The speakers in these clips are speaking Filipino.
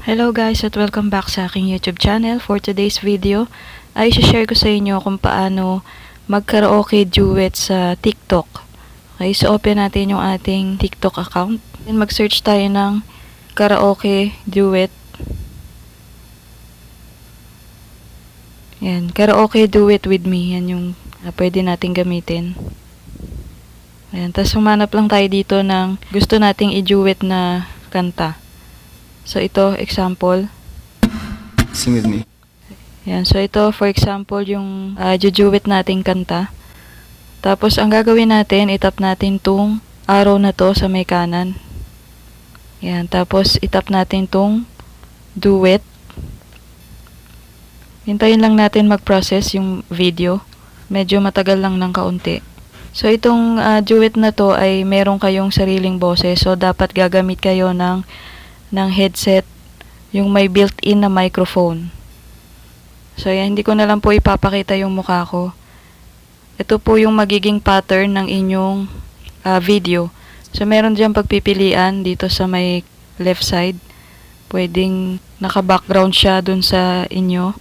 Hello guys at welcome back sa aking YouTube channel. For today's video ay share ko sa inyo kung paano mag-karaoke duet sa TikTok. Okay, so open natin yung ating TikTok account. Then mag-search tayo ng karaoke duet. Yan, karaoke duet with me. Yan yung pwede natin gamitin. Ayan, tapos humanap lang tayo dito ng gusto nating i-duet na kanta. So, ito, example. Sing with me. Yan. So, ito, for example, yung jujuwit nating kanta. Tapos, ang gagawin natin, itap natin tong arrow na to sa may kanan. Yan. Tapos, itap natin tong duet. Hintayin lang natin mag-process yung video. Medyo matagal lang ng kaunti. So, itong duet na to ay meron kayong sariling boses. So, dapat gagamit kayo ng headset, yung may built-in na microphone. So, yan, hindi ko na lang po ipapakita yung mukha ko. Ito po yung magiging pattern ng inyong video. So, meron dyan pagpipilian dito sa may left side. Pwedeng naka-background siya dun sa inyo.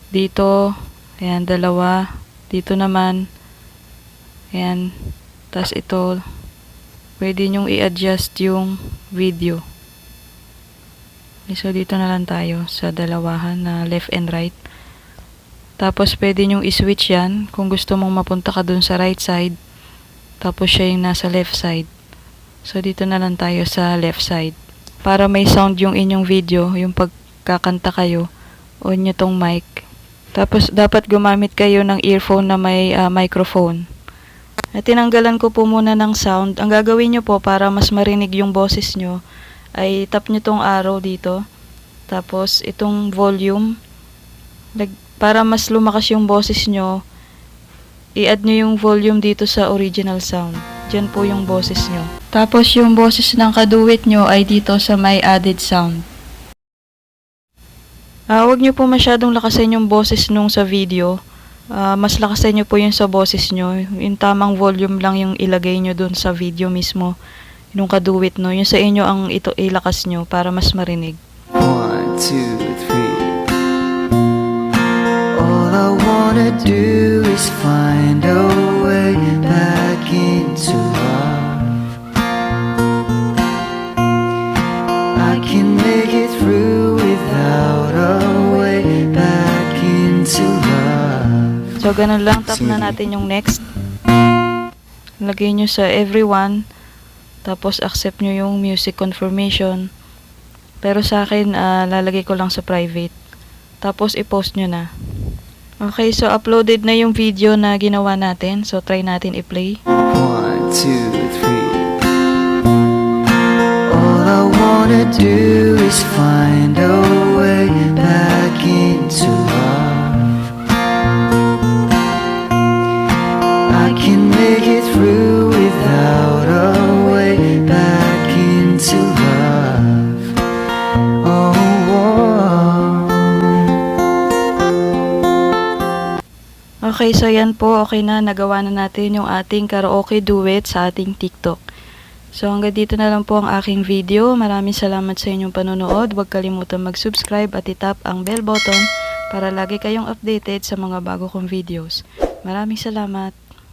Dito, ayan, dalawa. Dito naman, ayan. Tas ito, pwede nyong i-adjust yung video. Okay, so, dito na lang tayo sa dalawahan na left and right. Tapos, pwede nyong i-switch yan kung gusto mong mapunta ka dun sa right side. Tapos, siya yung nasa left side. So, dito na lang tayo sa left side. Para may sound yung inyong video, yung pagkakanta kayo, on nyo tong mic. Tapos, dapat gumamit kayo ng earphone na may microphone. At tinanggalan ko po muna ng sound. Ang gagawin nyo po para mas marinig yung boses nyo ay tap nyo tong arrow dito. Tapos itong volume. Para mas lumakas yung boses nyo, i-add nyo yung volume dito sa original sound. Diyan po yung boses nyo. Tapos yung boses ng kaduet nyo ay dito sa may added sound. Huwag nyo po masyadong lakasin yung boses nung sa video. Mas lakasan nyo po yung sa boses nyo. Yung tamang volume lang yung ilagay nyo dun sa video mismo. Yung kaduwit, no? Yung sa inyo ang ito ilakas nyo para mas marinig. 1, 2, 3. All I wanna do is find a way back into love. I can make it through without a way back into love. So, ganun lang. Tap na natin yung next. Lagay nyo sa everyone. Tapos, accept nyo yung music confirmation. Pero sa akin, lalagay ko lang sa private. Tapos, i-post nyo na. Okay, so uploaded na yung video na ginawa natin. So, try natin i-play. 1, 2, 3. All I wanna do is find a way back into love. I can make it through without a way back into love. Oh, Okay, so yan po. Okay na. Nagawa na natin yung ating karaoke duet sa ating TikTok. So, hanggang dito na lang po ang aking video. Maraming salamat sa inyong panonood. Huwag kalimutan mag-subscribe at itap ang bell button para lagi kayong updated sa mga bago kong videos. Maraming salamat.